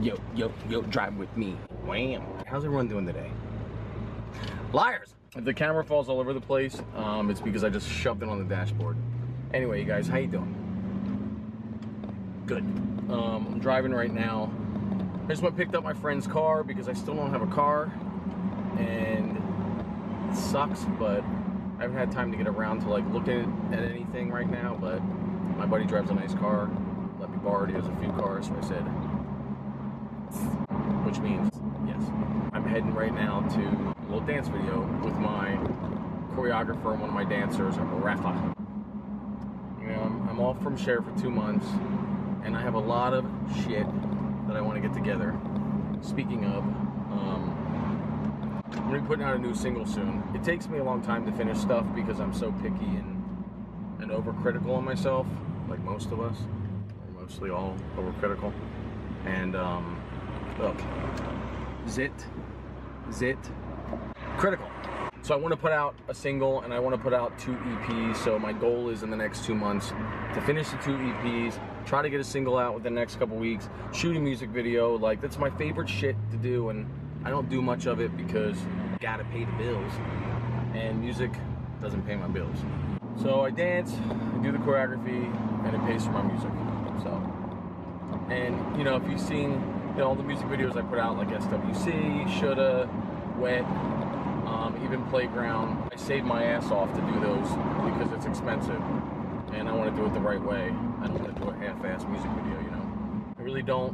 Yo, drive with me. Wham. How's everyone doing today? Liars! If the camera falls all over the place, it's because I just shoved it on the dashboard. Anyway, you guys, how you doing? Good. I'm driving right now. I just went and picked up my friend's car because I still don't have a car. And it sucks, but I haven't had time to get around to like looking at anything right now, but my buddy drives a nice car. Let me borrow it. He has a few cars, so I said, which means, yes. I'm heading right now to a little dance video with my choreographer and one of my dancers, Rafa. You know, I'm off from Cher for 2 months, and I have a lot of shit that I want to get together. Speaking of, I'm going to be putting out a new single soon. It takes me a long time to finish stuff because I'm so picky and overcritical on myself, like most of us, or mostly all overcritical. And look, critical. So I want to put out a single and I want to put out 2 EPs. So my goal is in the next 2 months to finish the 2 EPs, try to get a single out within the next couple weeks, shoot a music video. Like, that's my favorite shit to do, and I don't do much of it because I gotta pay the bills, and music doesn't pay my bills. So I dance, I do the choreography, and it pays for my music. So, and you know, if you've seen, you know, all the music videos I put out, like SWC, Shoulda, Wet, even Playground, I saved my ass off to do those because it's expensive, and I want to do it the right way. I don't want to do a half-ass music video, you know. I really don't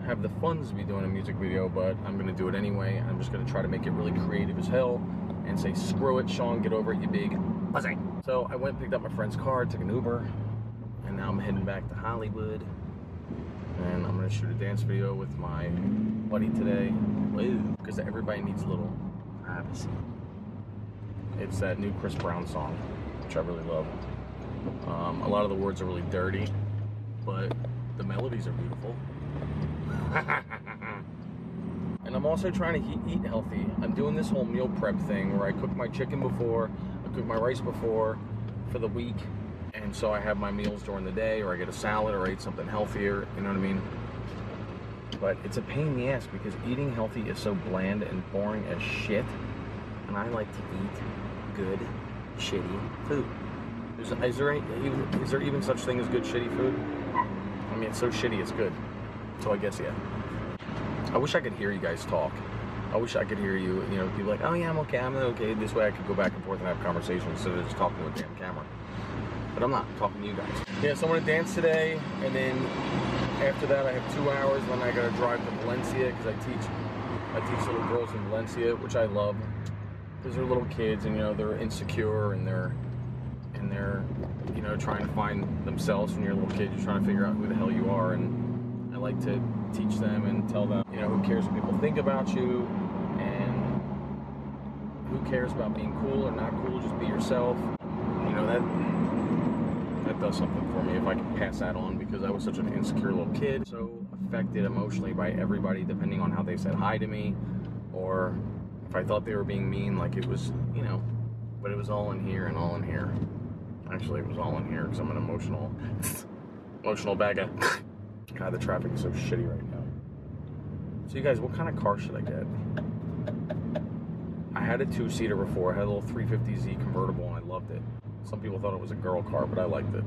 have the funds to be doing a music video, but I'm going to do it anyway. I'm just going to try to make it really creative as hell and say, screw it, Sean, get over it, you big pussy. So I went and picked up my friend's car, took an Uber, and now I'm heading back to Hollywood. And I'm going to shoot a dance video with my buddy today. Because everybody needs a little privacy. It's that new Chris Brown song, which I really love. A lot of the words are really dirty, but the melodies are beautiful. And I'm also trying to eat healthy. I'm doing this whole meal prep thing where I cook my chicken before, I cook my rice before for the week, and so I have my meals during the day, or I get a salad, or I eat something healthier, you know what I mean? But it's a pain in the ass because eating healthy is so bland and boring as shit, and I like to eat good, shitty food. Is there even such thing as good, shitty food? I mean, it's so shitty, it's good. So I guess, yeah. I wish I could hear you guys talk. I wish I could hear you, you know, be like, oh yeah, I'm okay, I'm okay. This way I could go back and forth and have conversations instead of just talking to a damn camera. But I'm not talking to you guys. Yeah, so I'm gonna dance today, and then after that I have 2 hours, and then I gotta drive to Valencia, because I teach little girls in Valencia, which I love. Because they're little kids, and you know, they're insecure, and they're you know, trying to find themselves. When you're a little kid, you're trying to figure out who the hell you are, and I like to teach them and tell them, you know, who cares what people think about you, and who cares about being cool or not cool, just be yourself. You know, that does something for me if I can pass that on, because I was such an insecure little kid, so affected emotionally by everybody depending on how they said hi to me, or if I thought they were being mean, like it was, you know, but it was all in here and all in here. Actually, it was all in here because I'm an emotional bag of God, the traffic is so shitty right now. So you guys, what kind of car should I get? I had a 2-seater before. I had a little 350Z convertible, and I loved it. Some people thought it was a girl car, but I liked it.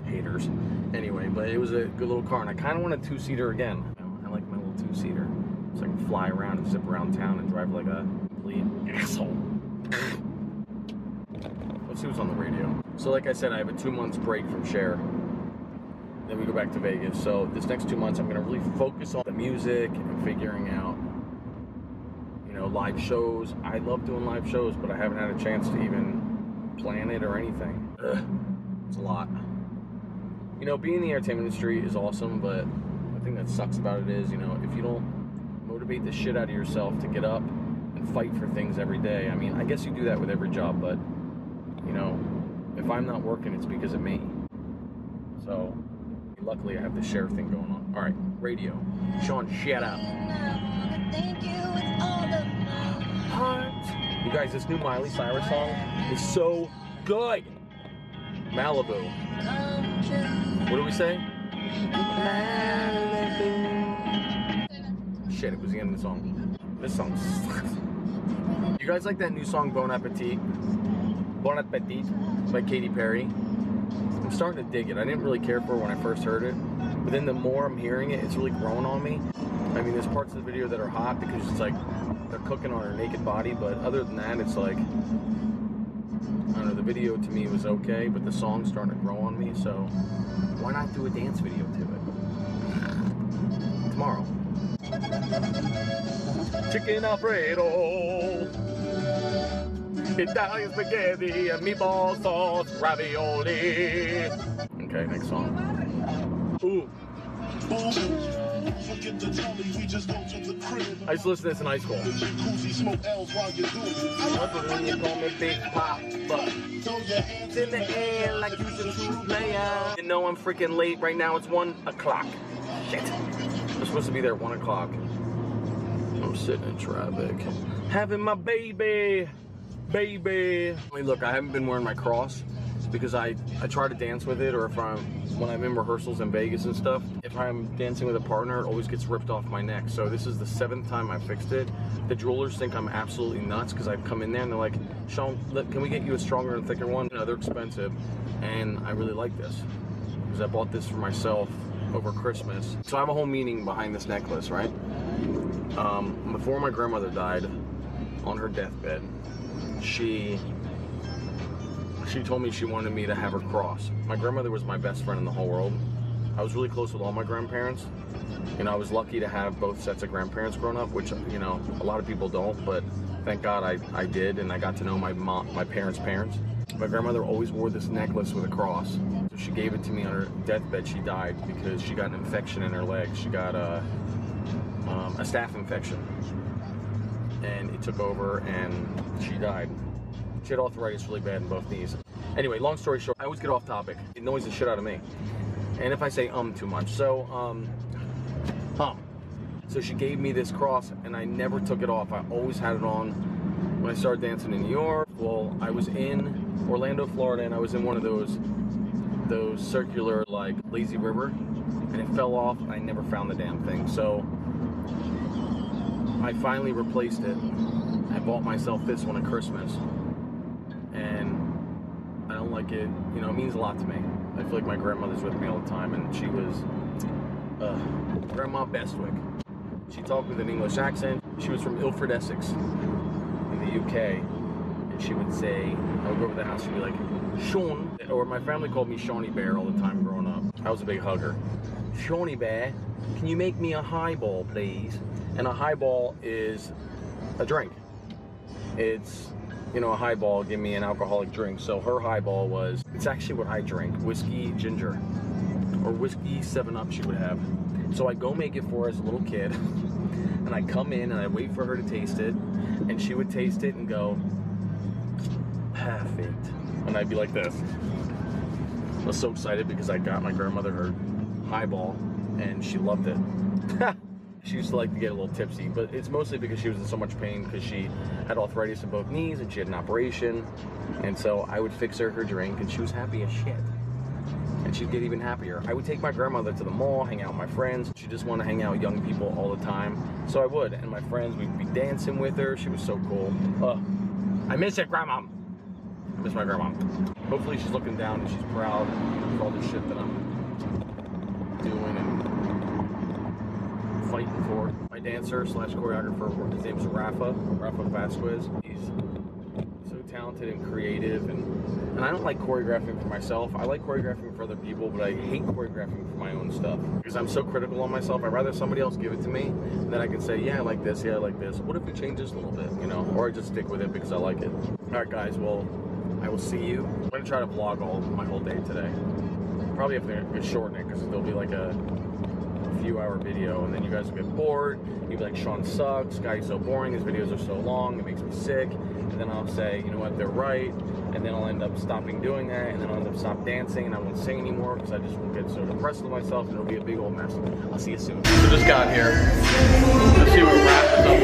Haters. Anyway, but it was a good little car, and I kind of want a 2-seater again. You know, I like my little 2-seater, so I can fly around and zip around town and drive like a complete asshole. Let's see what's on the radio. So like I said, I have a 2 months break from Cher. Then we go back to Vegas. So this next 2 months, I'm going to really focus on the music and figuring out, you know, live shows. I love doing live shows, but I haven't had a chance to even plan it or anything. It's a lot. You know, being in the entertainment industry is awesome, but the thing that sucks about it is, you know, if you don't motivate the shit out of yourself to get up and fight for things every day. I mean, I guess you do that with every job, but, you know, if I'm not working, it's because of me. So, luckily I have the Cher thing going on. All right, radio. Sean, shut up. You guys, this new Miley Cyrus song is so good. Malibu. What do we say? shit, it was the end of the song. This song sucks. You guys like that new song, Bon Appetit? Bon Appetit by Katy Perry. I'm starting to dig it. I didn't really care for it when I first heard it, but then the more I'm hearing it, it's really growing on me. I mean, there's parts of the video that are hot because it's like they're cooking on her naked body, but other than that, it's like, I don't know, the video to me was okay, but the song's starting to grow on me, so why not do a dance video to it? Tomorrow. Chicken Alfredo, Italian spaghetti, and meatball sauce, ravioli. Okay, next song. Ooh. I used to listen to this in high school. In the air like you should player. You know I'm freaking late right now. It's 1 o'clock. Shit. I'm supposed to be there at 1 o'clock. I'm sitting in traffic. Having my baby. Baby. I mean, look, I haven't been wearing my cross because I try to dance with it, or when I'm in rehearsals in Vegas and stuff, if I'm dancing with a partner, it always gets ripped off my neck. So this is the 7th time I fixed it. The jewelers think I'm absolutely nuts because I've come in there and they're like, Sean, can we get you a stronger and thicker one? You know, they're expensive, and I really like this because I bought this for myself over Christmas. So I have a whole meaning behind this necklace, right? Before my grandmother died, on her deathbed, she told me she wanted me to have her cross. My grandmother was my best friend in the whole world. I was really close with all my grandparents. You know, I was lucky to have both sets of grandparents growing up, which, you know, a lot of people don't, but thank God I did, and I got to know my parents' parents. My grandmother always wore this necklace with a cross. So she gave it to me on her deathbed. She died because she got an infection in her leg. She got a staph infection, and it took over, and she died. She had arthritis really bad in both knees. Anyway, long story short, I always get off topic. It annoys the shit out of me. And if I say too much. So, So she gave me this cross, and I never took it off. I always had it on when I started dancing in New York. Well, I was in Orlando, Florida, and I was in one of those circular, like, lazy river, and it fell off, and I never found the damn thing. So I finally replaced it. I bought myself this one at Christmas, and I don't like it. You know, it means a lot to me. I feel like my grandmother's with me all the time, and she was Grandma Bestwick. She talked with an English accent. She was from Ilford, Essex, in the UK, and she would say, I would go over to the house and be like, Sean, or my family called me Shawnee Bear all the time growing up. I was a big hugger. Shawnee Bear, can you make me a highball, please? And a highball is a drink. It's, you know, a highball, give me an alcoholic drink. So her highball was, it's actually what I drink, whiskey ginger, or whiskey 7-Up she would have. So I go make it for her as a little kid, and I come in and I wait for her to taste it, and she would taste it and go, perfect. And I'd be like this. I was so excited because I got my grandmother her highball, and she loved it. She used to like to get a little tipsy, but it's mostly because she was in so much pain because she had arthritis in both knees and she had an operation. And so I would fix her drink, and she was happy as shit. And she'd get even happier. I would take my grandmother to the mall, hang out with my friends. She just wanted to hang out with young people all the time. So I would, and my friends, we'd be dancing with her. She was so cool. I miss it, Grandma. I miss my grandma. Hopefully she's looking down and she's proud of all the shit that I'm doing and fighting for. My dancer / choreographer, his name's Rafa Vasquez. He's so talented and creative, and I don't like choreographing for myself. I like choreographing for other people, but I hate choreographing for my own stuff because I'm so critical on myself. I'd rather somebody else give it to me, and then I can say, yeah, I like this, yeah, I like this. What if we change this a little bit, you know? Or I just stick with it because I like it. All right, guys, well, I will see you. I'm gonna try to vlog my whole day today. Probably have to shorten it because there'll be like a few-hour video, and then you guys will get bored. You'll be like, Sean sucks, guy's so boring, his videos are so long, it makes me sick. And then I'll say, you know what, they're right. And then I'll end up stopping doing that, and then I'll end up stop dancing, and I won't sing anymore because I just will get so depressed with myself, and it'll be a big old mess. I'll see you soon. So just got here. Let's see what Raph is up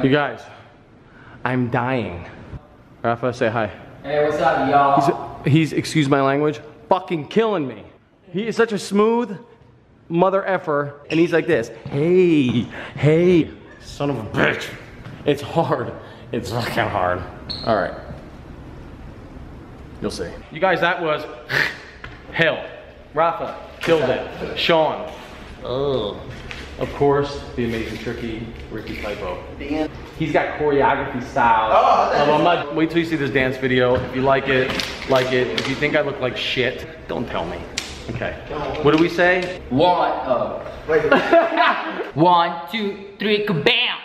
to. You guys, I'm dying. Rafa, say hi. Hey, what's up, y'all? He's, excuse my language, fucking killing me. He is such a smooth mother effer, and he's like this. Hey, hey, son of a bitch. It's hard. It's fucking hard. All right. You'll see. You guys, that was hell. Rafa killed it. Sean. Oh. Of course, the amazing tricky Ricky Typo. Dan. He's got choreography style. Oh, I'm not, wait till you see this dance video. If you like it, like it. If you think I look like shit, don't tell me. Okay. What do we say? 1, 2, 3, kabam!